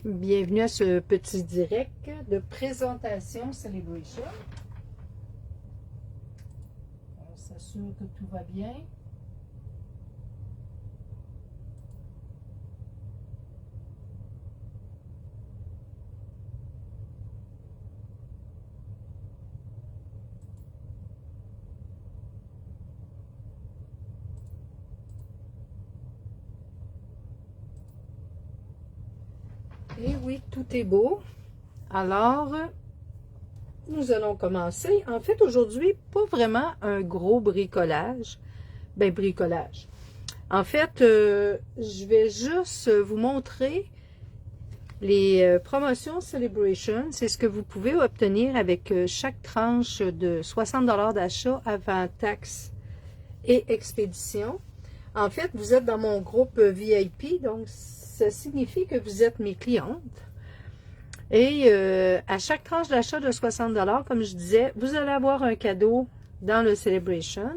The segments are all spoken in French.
Bienvenue à ce petit direct de présentation Celebration. On s'assure que tout va bien. Et oui, tout est beau. Alors, nous allons commencer. En fait, aujourd'hui, pas vraiment un gros bricolage. Ben, bricolage. En fait, je vais juste vous montrer les promotions Celebration. C'est ce que vous pouvez obtenir avec chaque tranche de 60 $ d'achat avant taxes et expédition. En fait, vous êtes dans mon groupe VIP, donc ça signifie que vous êtes mes clientes. Et à chaque tranche d'achat de 60 $, comme je disais, vous allez avoir un cadeau dans le Celebration.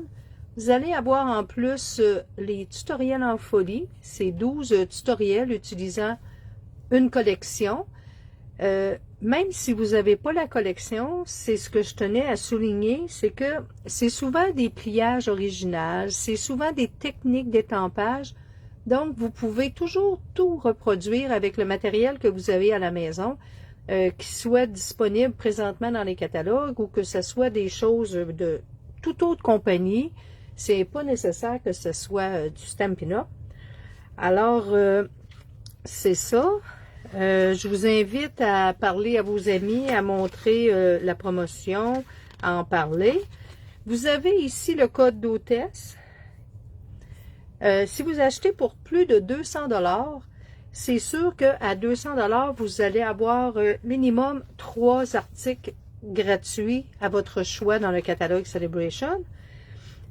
Vous allez avoir en plus les tutoriels en folie. C'est 12 tutoriels utilisant une collection. Même si vous n'avez pas la collection, c'est ce que je tenais à souligner, c'est que c'est souvent des pliages originaux, c'est souvent des techniques d'étampage. Donc, vous pouvez toujours tout reproduire avec le matériel que vous avez à la maison, qui soit disponible présentement dans les catalogues ou que ce soit des choses de toute autre compagnie. C'est pas nécessaire que ce soit du Stampin' Up. Alors, c'est ça. Je vous invite à parler à vos amis, à montrer la promotion, à en parler. Vous avez ici le code d'hôtesse. Si vous achetez pour plus de 200 $, c'est sûr qu'à 200 $, vous allez avoir minimum 3 articles gratuits à votre choix dans le catalogue Celebration.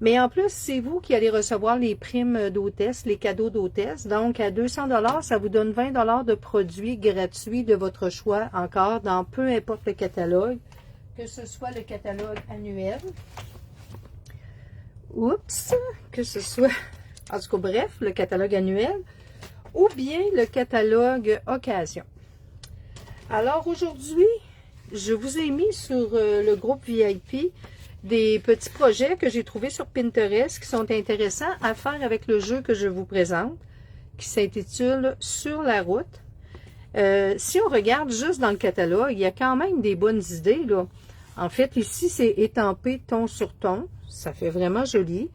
Mais en plus, c'est vous qui allez recevoir les primes d'hôtesse, les cadeaux d'hôtesse. Donc, à 200 $, ça vous donne 20 $ de produits gratuits de votre choix encore dans peu importe le catalogue, que ce soit le catalogue annuel. Oups! Que ce soit, en tout cas, bref, le catalogue annuel ou bien le catalogue occasion. Alors, aujourd'hui, je vous ai mis sur le groupe VIP des petits projets que j'ai trouvés sur Pinterest qui sont intéressants à faire avec le jeu que je vous présente, qui s'intitule Sur la route. Si on regarde juste dans le catalogue, il y a quand même des bonnes idées, là. En fait, ici, c'est étampé ton sur ton. Ça fait vraiment joli.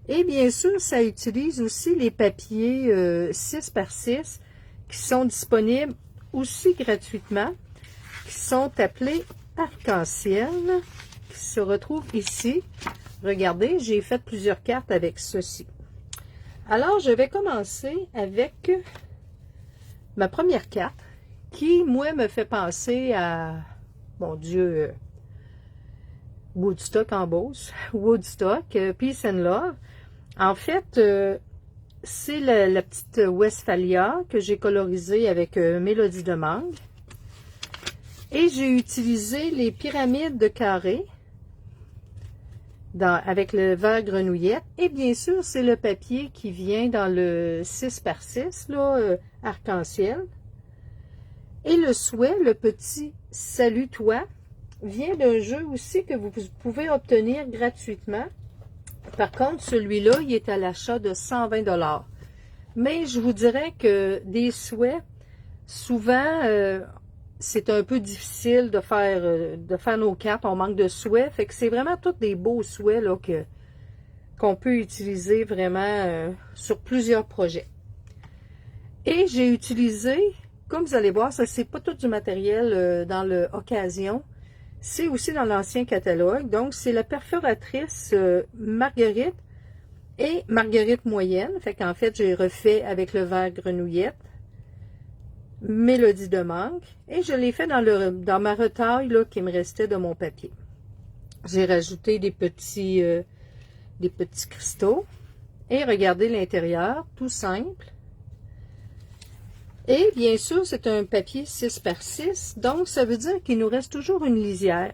Et bien sûr, ça utilise aussi les papiers 6 par 6 qui sont disponibles aussi gratuitement, qui sont appelés arc-en-ciel, qui se retrouve ici. Regardez, j'ai fait plusieurs cartes avec ceci. Alors, je vais commencer avec ma première carte qui, moi, me fait penser à, mon Dieu, Woodstock en Beauce, Woodstock, Peace and Love. En fait, c'est la petite Westphalia que j'ai colorisée avec Mélodie de mangue. Et j'ai utilisé les pyramides de carré avec le vert grenouillette. Et bien sûr, c'est le papier qui vient dans le 6 par 6, là, arc-en-ciel. Et le souhait, le petit Salut toi, vient d'un jeu aussi que vous pouvez obtenir gratuitement. Par contre, celui-là, il est à l'achat de 120 $. Mais je vous dirais que des souhaits, souvent, c'est un peu difficile de faire nos cartes. On manque de souhaits. Fait que c'est vraiment tous des beaux souhaits là, qu'on peut utiliser vraiment sur plusieurs projets. Et j'ai utilisé, comme vous allez voir, ça c'est pas tout du matériel dans le Occasion. C'est aussi dans l'ancien catalogue. Donc, c'est la perforatrice Marguerite et Marguerite moyenne. Fait qu'en fait, j'ai refait avec le vert grenouillette, Mélodie de mangue. Et je l'ai fait dans ma retaille là, qui me restait de mon papier. J'ai rajouté des petits cristaux. Et regardez l'intérieur, tout simple. Et bien sûr, c'est un papier 6 par 6, donc ça veut dire qu'il nous reste toujours une lisière.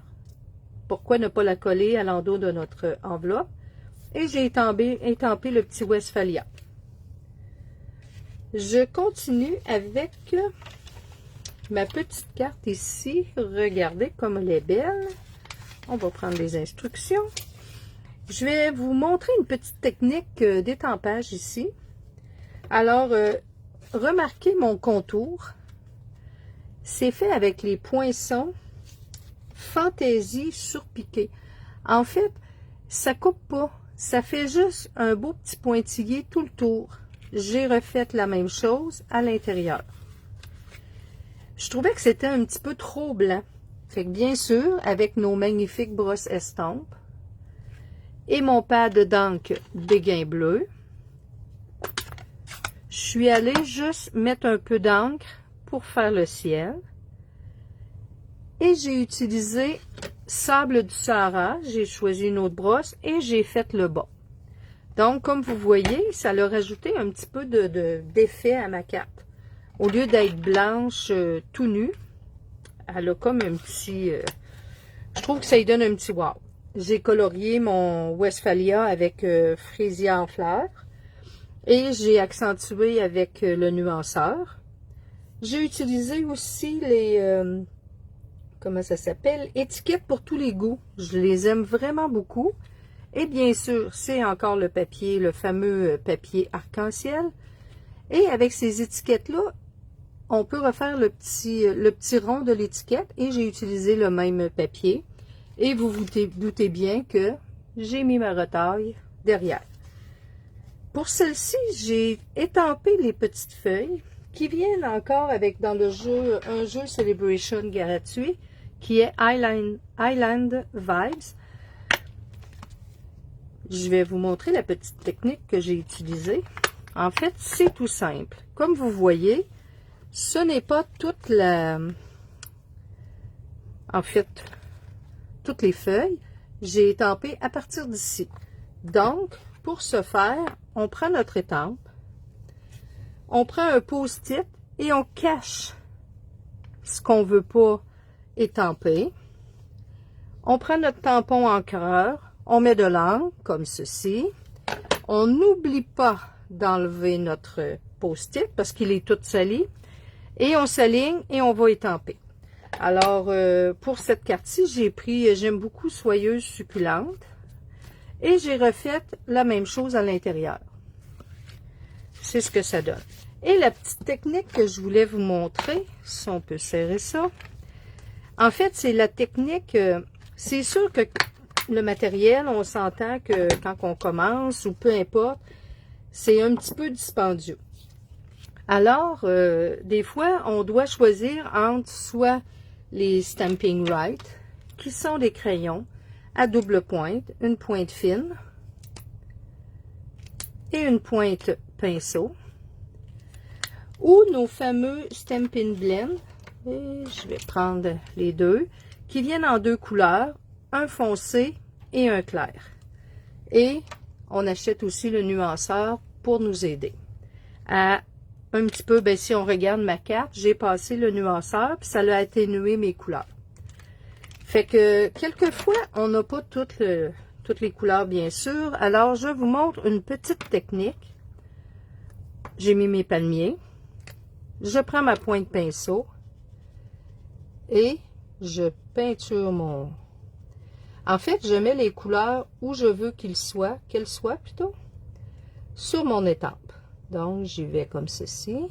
Pourquoi ne pas la coller à l'endos de notre enveloppe? Et j'ai étampé le petit Westphalia. Je continue avec ma petite carte ici, regardez comme elle est belle. On va prendre les instructions. Je vais vous montrer une petite technique d'étampage ici. Alors, remarquez mon contour. C'est fait avec les poinçons Fantaisie surpiqué. En fait, ça coupe pas. Ça fait juste un beau petit pointillé tout le tour. J'ai refait la même chose à l'intérieur. Je trouvais que c'était un petit peu trop blanc. Fait que bien sûr, avec nos magnifiques brosses estampes et mon pad d'encre Béguin bleu, je suis allée juste mettre un peu d'encre pour faire le ciel. Et j'ai utilisé Sable du Sahara, j'ai choisi une autre brosse et j'ai fait le bas. Donc, comme vous voyez, ça a rajouté un petit peu d'effet à ma carte. Au lieu d'être blanche tout nue, elle a comme un petit... je trouve que ça lui donne un petit wow. J'ai colorié mon Westphalia avec fraisier en fleurs et j'ai accentué avec le nuanceur. J'ai utilisé aussi les... comment ça s'appelle? Étiquettes pour tous les goûts. Je les aime vraiment beaucoup. Et bien sûr, c'est encore le papier, le fameux papier arc-en-ciel. Et avec ces étiquettes-là, on peut refaire le petit rond de l'étiquette. Et j'ai utilisé le même papier. Et vous vous doutez bien que j'ai mis ma retaille derrière. Pour celle-ci, j'ai étampé les petites feuilles qui viennent encore avec dans le jeu, un jeu Celebration gratuit qui est Island Vibes. Je vais vous montrer la petite technique que j'ai utilisée. En fait, c'est tout simple. Comme vous voyez, ce n'est pas toute la... En fait, toutes les feuilles. J'ai étampé à partir d'ici. Donc, pour ce faire, on prend notre étampe, on prend un post-it et on cache ce qu'on ne veut pas étamper. On prend notre tampon encreur. On met de l'encre, comme ceci. On n'oublie pas d'enlever notre post-it parce qu'il est tout sali. Et on s'aligne et on va étamper. Alors, pour cette carte-ci, j'aime beaucoup Soyeuse Succulente. Et j'ai refait la même chose à l'intérieur. C'est ce que ça donne. Et la petite technique que je voulais vous montrer, si on peut serrer ça. En fait, c'est la technique, c'est sûr que le matériel, on s'entend que quand on commence ou peu importe, c'est un petit peu dispendieux. Alors, des fois, on doit choisir entre soit les Stampin' Right, qui sont des crayons à double pointe, une pointe fine et une pointe pinceau, ou nos fameux Stampin' Blend, et je vais prendre les deux, qui viennent en deux couleurs, un foncé et un clair. Et on achète aussi le nuanceur pour nous aider à un petit peu, ben, si on regarde ma carte, j'ai passé le nuanceur, puis ça a atténué mes couleurs. Fait que, quelquefois, on n'a pas toutes les couleurs, bien sûr. Alors, je vous montre une petite technique. J'ai mis mes palmiers. Je prends ma pointe pinceau. Et je peinture mon... En fait, je mets les couleurs où je veux qu'elles soient plutôt, sur mon étampe. Donc, j'y vais comme ceci.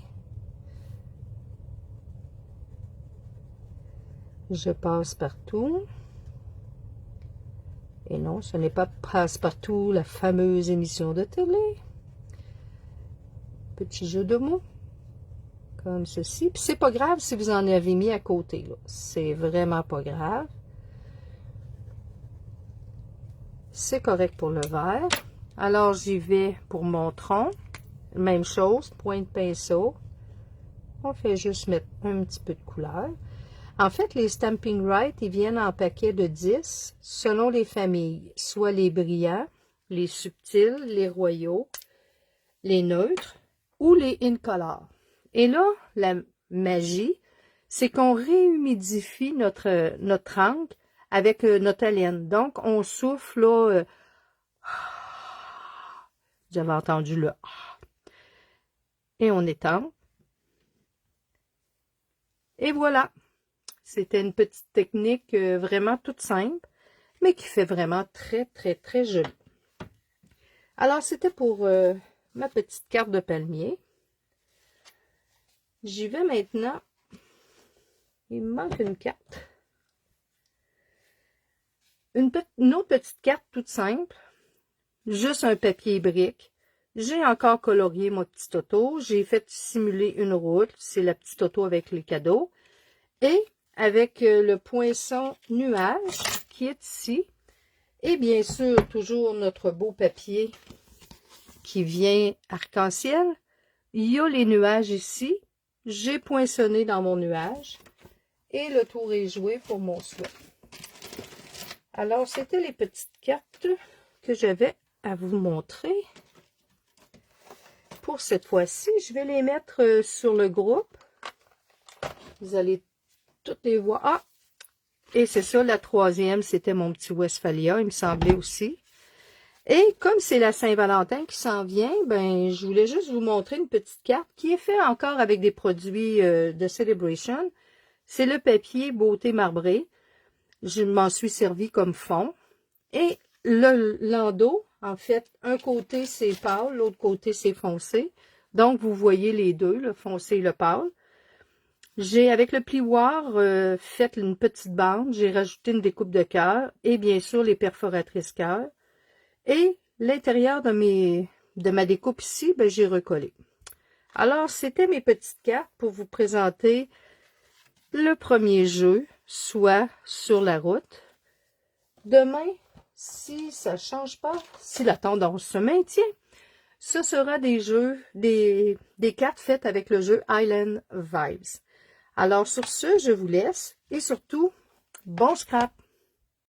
Je passe partout. Et non, ce n'est pas passe-partout, la fameuse émission de télé. Petit jeu de mots. Comme ceci. Puis c'est pas grave si vous en avez mis à côté, là. C'est vraiment pas grave. C'est correct pour le vert. Alors, j'y vais pour mon tronc. Même chose, pointe pinceau. On fait juste mettre un petit peu de couleur. En fait, les Stampin' Right, ils viennent en paquet de 10 selon les familles. Soit les brillants, les subtils, les royaux, les neutres ou les incolores. Et là, la magie, c'est qu'on réhumidifie notre encre avec notre haleine. Donc, on souffle, là, vous avez entendu le... » et on étend. Et voilà, c'était une petite technique vraiment toute simple, mais qui fait vraiment très, très, très jolie. Alors, c'était pour ma petite carte de palmier. J'y vais maintenant. Il me manque une carte. Une autre petite carte toute simple. Juste un papier brique. J'ai encore colorié mon petit auto. J'ai fait simuler une route. C'est la petite auto avec les cadeaux. Et avec le poinçon nuage qui est ici. Et bien sûr, toujours notre beau papier qui vient arc-en-ciel. Il y a les nuages ici. J'ai poinçonné dans mon nuage. Et le tour est joué pour mon souhait. Alors, c'était les petites cartes que j'avais à vous montrer. Pour cette fois-ci, je vais les mettre sur le groupe. Vous allez toutes les voir. Ah! Et c'est ça, la troisième, c'était mon petit Westphalia, il me semblait aussi. Et comme c'est la Saint-Valentin qui s'en vient, ben je voulais juste vous montrer une petite carte qui est faite encore avec des produits de Celebration. C'est le papier Beauté marbré. Je m'en suis servi comme fond. Et l'endos, en fait, un côté c'est pâle, l'autre côté c'est foncé. Donc, vous voyez les deux, le foncé et le pâle. J'ai, avec le plioir, fait une petite bande. J'ai rajouté une découpe de cœur et bien sûr les perforatrices cœur. Et l'intérieur de ma découpe ici, ben, j'ai recollé. Alors, c'était mes petites cartes pour vous présenter le premier jeu, soit sur la route. Demain, si ça ne change pas, si la tendance se maintient, ce sera des jeux, des cartes faites avec le jeu Island Vibes. Alors sur ce, je vous laisse et surtout, bon scrap!